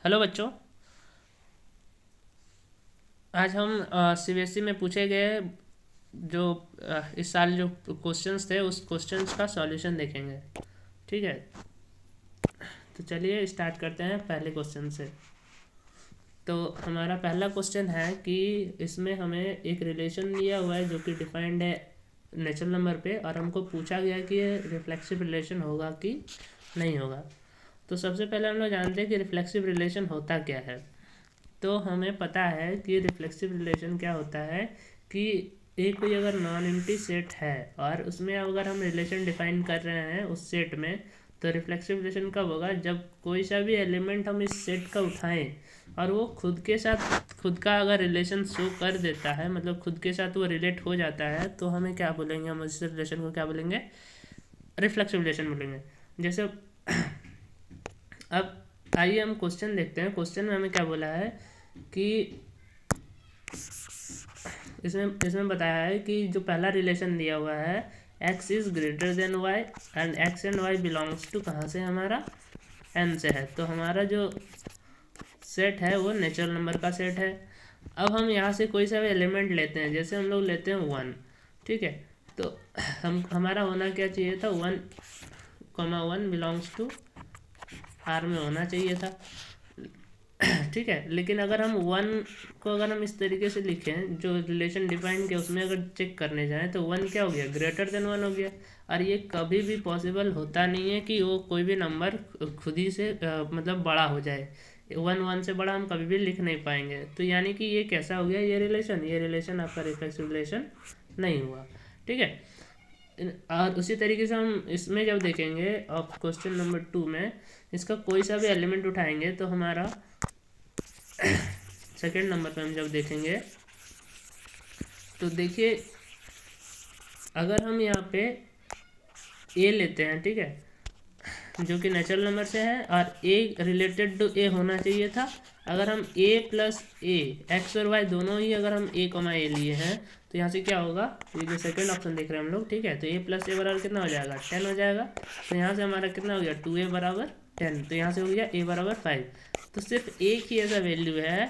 Hello बच्चों। आज हम सीबीएसई में पूछे गए जो इस साल जो क्वेश्चंस थे उस क्वेश्चंस का सॉल्यूशन देखेंगे। ठीक है, तो चलिए स्टार्ट करते हैं पहले क्वेश्चन से। तो हमारा पहला क्वेश्चन है कि इसमें हमें एक रिलेशन दिया हुआ है जो कि डिफाइंड है नेचुरल नंबर पे, और हमको पूछा गया कि ये रिफ्लेक्सिव रिलेशन होगा कि नहीं होगा। तो सबसे पहले हम लोग जानते हैं कि रिफ्लेक्सिव रिलेशन होता क्या है। तो हमें पता है कि रिफ्लेक्सिव रिलेशन क्या होता है कि एक कोई अगर नॉन एम्प्टी सेट है और उसमें अगर हम रिलेशन डिफाइन कर रहे हैं उस सेट में, तो रिफ्लेक्सिव रिलेशन कब होगा? जब कोई सा भी एलिमेंट हम इस सेट का उठाएं और वो खुद के साथ खुद का अगर रिलेशन शो कर देता है, मतलब खुद के साथ वो रिलेट हो जाता है, तो हमें क्या बोलेंगे? हम इस रिलेशन को क्या बोलेंगे? रिफ्लेक्सिव रिलेशन बोलेंगे। जैसे अब आइए हम क्वेश्चन देखते हैं। क्वेश्चन में हमें क्या बोला है कि इसमें इसमें बताया है कि जो पहला रिलेशन दिया हुआ है x is greater than y and x and y belongs to कहाँ से? हमारा n से है। तो हमारा जो सेट है वो नेचुरल नंबर का सेट है। अब हम यहाँ से कोई सा भी एलिमेंट लेते हैं, जैसे हम लोग लेते हैं 1। ठीक है, तो हमारा होना क्या चाहिए था? 1,1 बिलोंग्स टू आर में होना चाहिए था। ठीक है, लेकिन अगर हम 1 को अगर हम इस तरीके से लिखें जो रिलेशन डिफाइन किया उसमें अगर चेक करने जाएं तो 1 क्या हो गया? ग्रेटर देन 1 हो गया। और ये कभी भी पॉसिबल होता नहीं है कि वो कोई भी नंबर खुद ही से मतलब बड़ा हो जाए। 1 से बड़ा हम कभी भी लिख नहीं पाएंगे। तो यानी कि ये कैसा हो गया? ये रिलेशन आपका रिफ्लेक्सिव रिलेशन नहीं हुआ। ठीक है, और उसी तरीके से हम इसमें जब देखेंगे अब क्वेश्चन नंबर 2 में इसका कोई सा भी एलिमेंट उठाएंगे तो हमारा सेकेंड नंबर पे हम जब देखेंगे तो देखिए, अगर हम यहाँ पे ए लेते हैं, ठीक है, जो कि नेचुरल नंबर से है और ए रिलेटेड टू ए होना चाहिए था। अगर हम ए प्लस ए एक्स और वाई दोनों ही अगर हम ए कमा ए लिए हैं तो यहाँ से क्या होगा? ये जो सेकंड ऑप्शन देख रहे हैं हम लोग, ठीक है, तो ए प्लस ए बराबर कितना हो जाएगा? 10 हो जाएगा। तो यहाँ से हमारा कितना हो गया? 2a बराबर 10। तो यहाँ से हो गया a बराबर 5। तो सिर्फ एक ही ऐसा वैल्यू है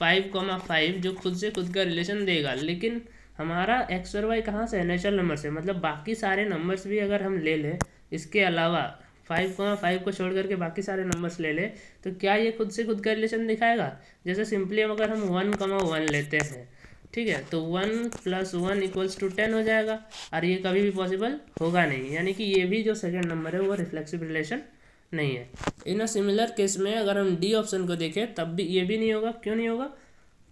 5,5 जो खुद से खुद का रिलेशन देगा, लेकिन हमारा एक्स और वाई कहाँ से है? नेचुरल नंबर से। मतलब बाकी सारे नंबर्स भी अगर हम ले लें इसके अलावा 5,5 को छोड़ करके बाकी सारे नंबर्स ले ले, तो क्या ये खुद से खुद का रिलेशन दिखाएगा? जैसे सिंपली अगर हम 1,1 लेते हैं, ठीक है, तो 1 + 1 = 10 हो जाएगा। और ये कभी भी पॉसिबल होगा नहीं, यानी कि ये भी जो सेकेंड नंबर है वो रिफ्लेक्सिव रिलेशन नहीं है। इन अ सिमिलर केस में अगर हम डी ऑप्शन को देखें तब भी ये भी नहीं होगा। क्यों नहीं होगा?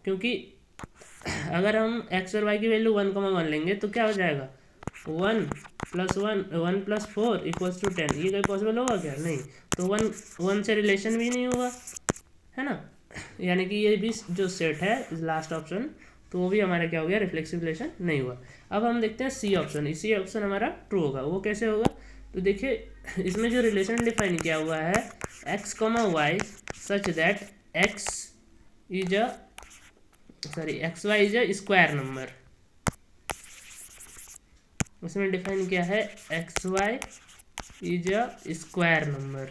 क्योंकि अगर हम एक्स और वाई की वैल्यू 1,1 लेंगे तो क्या हो जाएगा? 1 + 1 = 10। ये कहीं पॉसिबल होगा क्या? नहीं। तो 1 से रिलेशन भी नहीं होगा, है ना। यानी कि ये भी जो सेट है लास्ट ऑप्शन, तो वो भी हमारा क्या हो गया? रिफ्लेक्सिव रिलेशन नहीं हुआ। अब हम देखते हैं सी ऑप्शन। इसी ऑप्शन हमारा ट्रू होगा। वो कैसे होगा? तो देखिए, इसमें जो रिलेशन डिफाइन किया हुआ है x, y such that X Y is a square number. उसमें डिफाइन किया है X Y is a square number.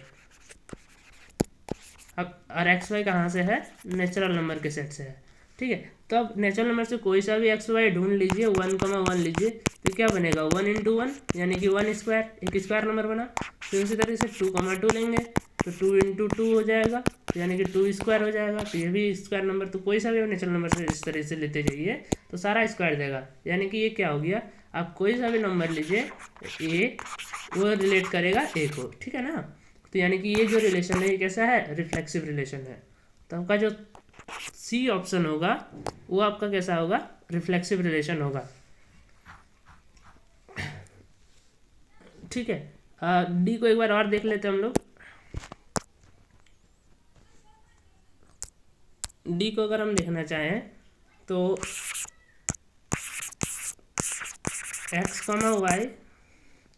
अब और एक्स वाई कहाँ से है? नेचुरल नंबर के सेट से है। ठीक है, तो अब नेचुरल नंबर से कोई सा भी एक्स वाई ढूंढ लीजिए, 1,1 लीजिए, तो क्या बनेगा? 1 × 1 यानी कि 1 स्क्वायर, एक स्क्वायर नंबर बना। फिर उसी तरीके से 2,2 लेंगे तो 2 × 2 हो जाएगा, तो यानी कि 2 स्क्वायर हो जाएगा। तो ये भी स्क्वायर नंबर। तो कोई सा भी नेचुरल नंबर से इस तरह से लेते जाइए तो सारा स्क्वायर देगा। यानी कि ये क्या हो गया? आप कोई सा भी नंबर लीजिए, ए वो रिलेट करेगा ए को। ठीक है ना। तो यानी कि ये जो रिलेशन है ये कैसा है? रिफ्लेक्सिव रिलेशन है। तो आपका जो सी ऑप्शन होगा वो आपका कैसा होगा? रिफ्लेक्सिव रिलेशन होगा। ठीक है, डी को एक बार और देख लेते हैं हम लोग। डी को अगर हम देखना चाहें तो x, y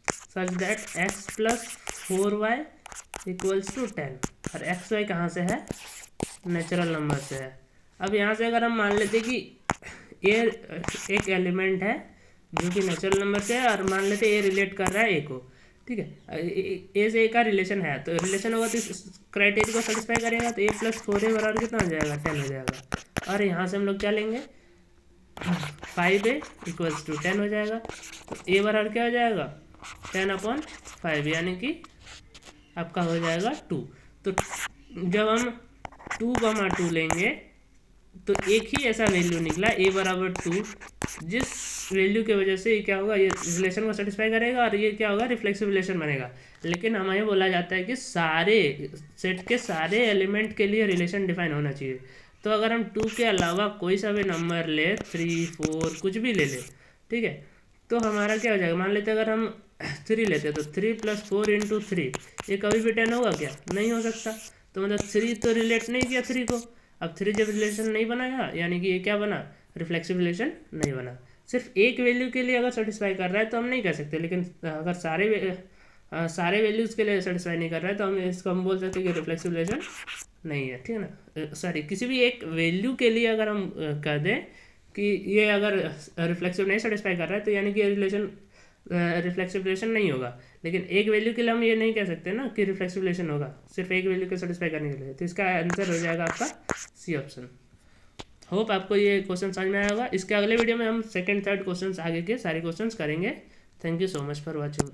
such that x + 4y = 10। और एक्स वाई कहाँ से है? नेचुरल नंबर से है। अब यहाँ से अगर हम मान लेते कि ए एक एलिमेंट है जो कि नेचुरल नंबर से है और मान लेते ए रिलेट कर रहा है ए को, ठीक है। ए से ए का रिलेशन है, तो रिलेशन होगा तो इस क्राइटेरिया को सेटिस्फाई करेगा, तो A+4A बराबर कितना हो जाएगा, 10 हो जाएगा। और यहाँ से हम लोग क्या लेंगे, 5A = 10 हो जाएगा। तो A बराबर क्या हो जाएगा, 10/5, यानी कि आपका हो जाएगा 2। तो जब हम 2, 2 लेंगे तो एक ही ऐसा वैल्यू निकला A बराबर 2, जिस वैल्यू की वजह से ये क्या होगा, ये रिलेशन को सेटिस्फाई करेगा और ये क्या होगा, रिफ्लेक्सिव रिलेशन बनेगा। लेकिन हमें बोला जाता है कि सारे सेट के सारे एलिमेंट के लिए रिलेशन डिफाइन होना चाहिए। तो अगर हम 2 के अलावा कोई सा भी नंबर ले, 3, 4 कुछ भी ले ले, ठीक है, तो हमारा क्या हो जाएगा, मान लेते अगर हम 3 लेते हैं तो 3 + 4 × 3, ये कभी भी 10 होगा क्या, नहीं हो सकता। तो मतलब 3 तो रिलेट नहीं किया 3 को। अब 3 जब रिलेशन नहीं बनाया, यानी कि ये क्या बना, रिफ्लेक्सिव रिलेशन नहीं बना। सिर्फ एक वैल्यू के लिए अगर सेटिस्फाई कर रहा है तो हम नहीं कह सकते, लेकिन अगर सारे वैल्यूज़ के लिए सेटिस्फाई नहीं कर रहा है तो हम बोल सकते हैं कि रिफ्लेक्सिव रिलेशन नहीं है, ठीक है ना। सॉरी, किसी भी एक वैल्यू के लिए अगर हम कर दें कि ये अगर रिफ्लेक्सिव नहीं सेटिस्फाई कर रहा है, तो यानी कि रिलेशन रिफ्लेक्सिव रिलेशन नहीं होगा। लेकिन एक वैल्यू के लिए हम ये नहीं कह सकते ना कि रिफ्लेक्सिव रिलेशन होगा, सिर्फ एक वैल्यू को सेटिस्फाई करने के लिए। तो इसका आंसर हो जाएगा आपका सी ऑप्शन। होप आपको ये क्वेश्चन समझ में आया होगा। इसके अगले वीडियो में हम सेकंड थर्ड क्वेश्चंस आगे के सारे क्वेश्चंस करेंगे। Thank you so much for watching.